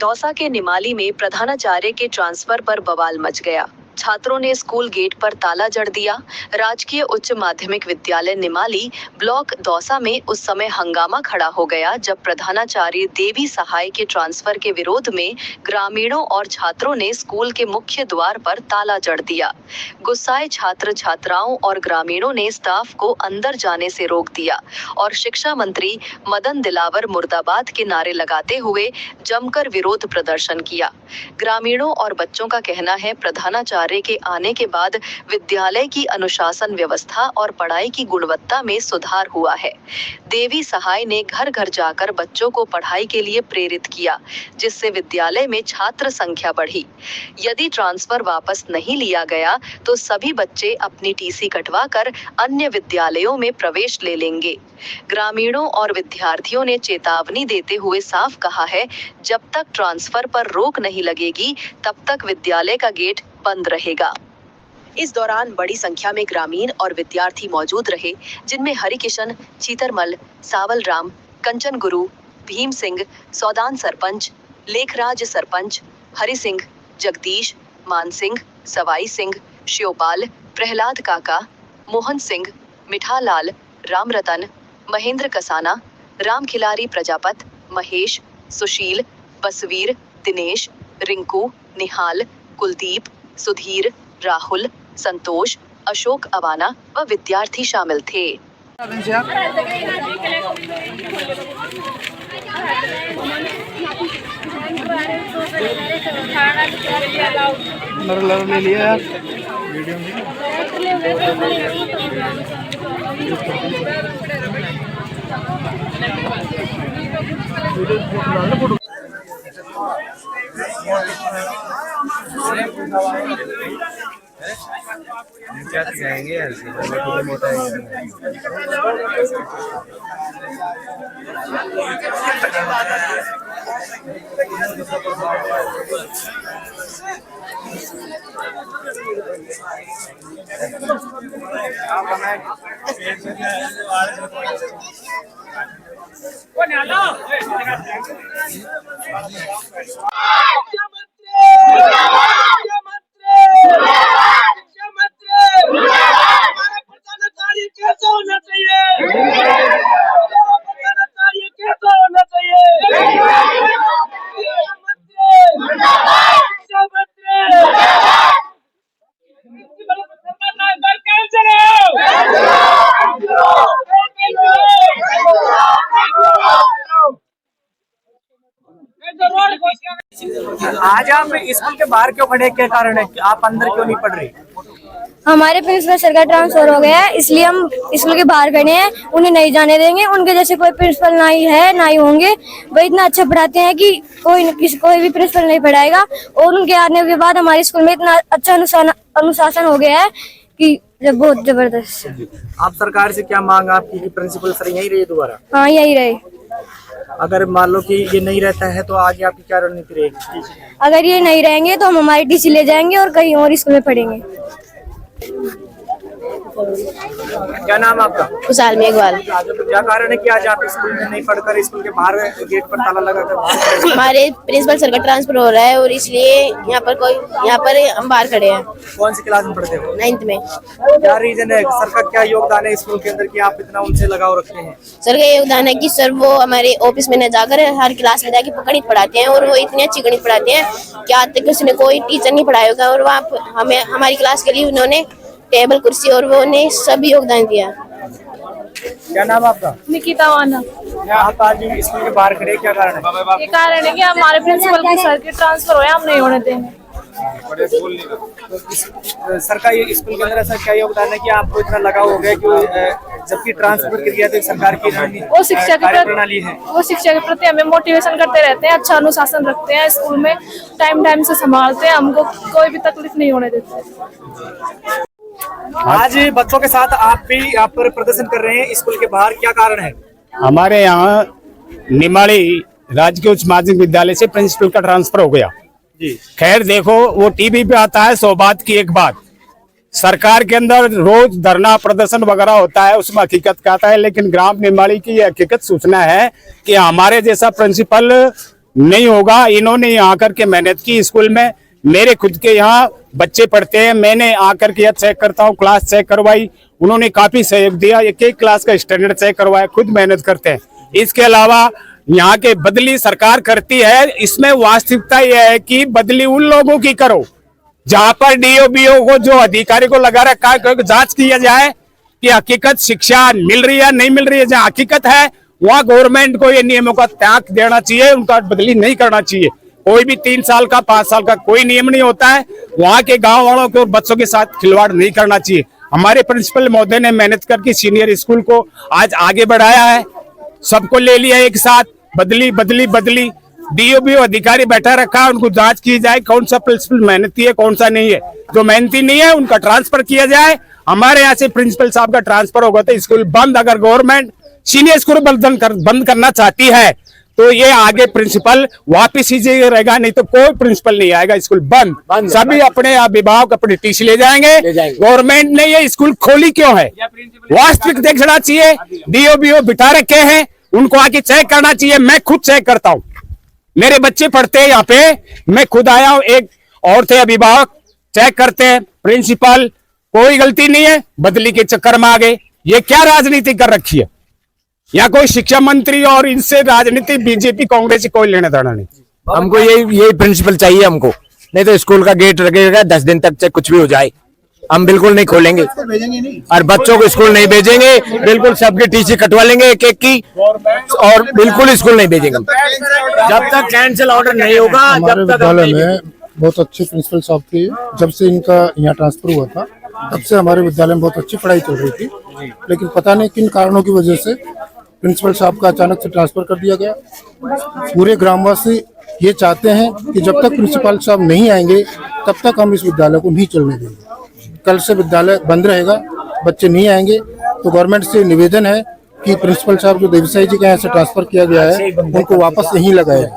दौसा के निमाली में प्रधानाचार्य के ट्रांसफर पर बवाल मच गया। छात्रों ने स्कूल गेट पर ताला जड़ दिया। राजकीय उच्च माध्यमिक विद्यालय निमाली ब्लॉक दौसा में उस समय हंगामा खड़ा हो गया जब प्रधानाचार्य देवी सहाय के ट्रांसफर के विरोध में ग्रामीणों और छात्रों ने स्कूल के मुख्य द्वार पर ताला जड़ दिया। गुस्साए छात्र छात्राओं और ग्रामीणों ने स्टाफ को अंदर जाने से रोक दिया और शिक्षा मंत्री मदन दिलावर मुर्दाबाद के नारे लगाते हुए जमकर विरोध प्रदर्शन किया। ग्रामीणों और बच्चों का कहना है प्रधानाचार्य के आने के बाद विद्यालय की अनुशासन व्यवस्था और पढ़ाई की गुणवत्ता में सुधार हुआ है। देवी सहाय ने घर घर जाकर बच्चों को पढ़ाई के लिए प्रेरित किया, जिससे विद्यालय में छात्र संख्या बढ़ी। यदि ट्रांसफर वापस नहीं लिया गया तो सभी बच्चे अपनी टीसी कटवाकर अन्य विद्यालयों में प्रवेश ले लेंगे। ग्रामीणों और विद्यार्थियों ने चेतावनी देते हुए साफ कहा है, जब तक ट्रांसफर पर रोक नहीं लगेगी तब तक विद्यालय का गेट बंद रहेगा। इस दौरान बड़ी संख्या में ग्रामीण और विद्यार्थी मौजूद रहे, जिनमें हरिकिशन, चीतरमल, सावल राम, कंचन गुरु, भीम सिंह, सौदान सरपंच, लेखराज सरपंच, हरि सिंह, जगदीश, मान सिंह, सवाई सिंह, शिवपाल, प्रहलाद काका, मोहन सिंह, मिठालाल, रामरतन, महेंद्र कसाना, राम खिलारी प्रजापत, महेश, सुशील, बसवीर, दिनेश, रिंकू, निहाल, कुलदीप, सुधीर, राहुल, संतोष, अशोक अवाना व विद्यार्थी शामिल थे। ले लिया क्या जाएंगे ऐसे मोटा आज आप स्कूल के बाहर क्यों खड़े, क्या कारण है? आप अंदर क्यों नहीं पढ़ रहे? हमारे प्रिंसिपल सर का ट्रांसफर हो गया है, इसलिए हम स्कूल के बाहर खड़े हैं। उन्हें नहीं जाने देंगे। उनके जैसे कोई प्रिंसिपल ना ही है ना ही होंगे। वो इतना अच्छा पढ़ाते हैं कि कोई भी प्रिंसिपल नहीं पढ़ाएगा। और उनके आने के बाद हमारे स्कूल में इतना अच्छा अनुशासन हो गया है कि बहुत जबरदस्त। आप सरकार से क्या मांग आपकी कि प्रिंसिपल सर यही रहे दोबारा? हाँ, यही रहे। अगर मान लो कि ये नहीं रहता है तो आगे आपकी क्या रणनीति रहेगी? अगर ये नहीं रहेंगे तो हम हमारी टीसी ले जाएंगे और कहीं और स्कूल में पढ़ेंगे। क्या नाम आपका? खुशहाल मेघवाल। क्या कारण है कि आज आप स्कूल में नहीं पढ़कर स्कूल के बाहर गेट पर ताला लगाकर? हमारे प्रिंसिपल सर का ट्रांसफर हो रहा है और इसलिए यहाँ पर हम बाहर खड़े हैं। कौन सी क्लास में पढ़ते हो? 9th में। क्या रीजन है? सर का क्या योगदान है स्कूल के अंदर कि आप इतना उनसे लगाव रखते हैं? सर का योगदान है कि सर वो हमारे ऑफिस में न जाकर हर क्लास में जाके गणित पढ़ाते हैं और वो इतनी अच्छी गणित पढ़ाते हैं कि आज तक उसने कोई टीचर नहीं पढ़ाया होगा। और वहाँ हमें हमारी क्लास के लिए उन्होंने टेबल कुर्सी और वो ने सब योगदान दिया। क्या नाम आपका? निकिता वाना। आप आज स्कूल के बाहर खड़े, क्या कारण है? ये कारण है कि हमारे प्रिंसिपल के सर के ट्रांसफर हो, हम नहीं होने देंगे। सर का ये स्कूल के अंदर ऐसा क्या योगदान है कि आपको इतना लगाव हो गया कि जबकि ट्रांसफर प्रक्रिया तो सरकार की वो शिक्षा के प्रणाली है, वो शिक्षा के प्रति हमें मोटिवेशन करते रहते हैं, अच्छा अनुशासन रखते हैं, स्कूल में टाइम से संभालते हैं, हमको कोई भी तकलीफ नहीं होने देते। आज बच्चों के साथ आप भी यहाँ पर प्रदर्शन कर रहे हैं स्कूल के बाहर, क्या कारण है? हमारे यहाँ निमाड़ी राजकीय उच्च माध्यमिक विद्यालय से प्रिंसिपल का ट्रांसफर हो गया जी। खैर देखो, वो टीवी पे आता है 100 बात की एक बात। सरकार के अंदर रोज धरना प्रदर्शन वगैरह होता है, उसमें हकीकत का आता है, लेकिन ग्राम निमाड़ी की ये हकीकत सूचना है कि हमारे जैसा प्रिंसिपल नहीं होगा। इन्होंने यहाँ आकर के मेहनत की स्कूल में, मेरे खुद के यहाँ बच्चे पढ़ते हैं, मैंने आकर के चेक करता हूँ, क्लास चेक करवाई, उन्होंने काफी सहयोग दिया, एक एक क्लास का स्टैंडर्ड चेक करवाया, खुद मेहनत करते हैं। इसके अलावा यहाँ के बदली सरकार करती है, इसमें वास्तविकता यह है कि बदली उन लोगों की करो जहां पर डीओ को, जो अधिकारी को लगा रखा है, जांच किया जाए कि हकीकत शिक्षा मिल रही है नहीं मिल रही है। जहां हकीकत है वहां गवर्नमेंट को ये नियमों का त्याग देना चाहिए, उनका बदली नहीं करना चाहिए। कोई भी 3 साल का 5 साल का कोई नियम नहीं होता है, वहां के गांव वालों के और बच्चों के साथ खिलवाड़ नहीं करना चाहिए। हमारे प्रिंसिपल महोदय ने मेहनत करके सीनियर स्कूल को आज आगे बढ़ाया है, सबको ले लिया एक साथ, बदली बदली बदली, डीओ अधिकारी बैठा रखा है, उनको जांच की जाए कौन सा प्रिंसिपल मेहनती है कौन सा नहीं है। जो मेहनती नहीं है उनका ट्रांसफर किया जाए। हमारे यहाँ से प्रिंसिपल साहब का ट्रांसफर होगा तो स्कूल बंद। अगर गवर्नमेंट सीनियर स्कूल बंद करना चाहती है तो ये आगे प्रिंसिपल वापिस ही रहेगा, नहीं तो कोई प्रिंसिपल नहीं आएगा, स्कूल बंद। सभी अपने अभिभावक अपनी टीसी ले जाएंगे। गवर्नमेंट ने ये स्कूल खोली क्यों है, वास्तविक देखना चाहिए। डीओ बिठा रखे हैं, उनको आके चेक करना चाहिए। मैं खुद चेक करता हूँ, मेरे बच्चे पढ़ते हैं यहाँ पे, मैं खुद आया हूँ, एक और थे अभिभावक, चेक करते हैं। प्रिंसिपल कोई गलती नहीं है, बदली के चक्कर में आ गए। ये क्या राजनीति कर रखी है, या कोई शिक्षा मंत्री और इनसे राजनीति बीजेपी कांग्रेस से कोई लेना देना नहीं। हमको यही प्रिंसिपल चाहिए हमको, नहीं तो स्कूल का गेट लगेगा 10 दिन तक, चाहे कुछ भी हो जाए, हम बिल्कुल नहीं खोलेंगे और बच्चों को स्कूल नहीं भेजेंगे। बिल्कुल सबकी टीसी कटवा लेंगे एक एक की, और बिल्कुल स्कूल नहीं भेजेंगे जब तक कैंसिल ऑर्डर नहीं होगा। हमारे विद्यालय में बहुत अच्छे प्रिंसिपल साहब थे। जब से इनका यहाँ ट्रांसफर हुआ था तब से हमारे विद्यालय में बहुत अच्छी पढ़ाई चल रही थी, लेकिन पता नहीं किन कारणों की वजह से प्रिंसिपल साहब का अचानक से ट्रांसफर कर दिया गया। पूरे ग्रामवासी ये चाहते हैं कि जब तक प्रिंसिपल साहब नहीं आएंगे तब तक हम इस विद्यालय को नहीं चलने देंगे। कल से विद्यालय बंद रहेगा, बच्चे नहीं आएंगे। तो गवर्नमेंट से निवेदन है कि प्रिंसिपल साहब जो देवसाई जी के यहाँ से ट्रांसफर किया गया है उनको वापस यहीं लगाया।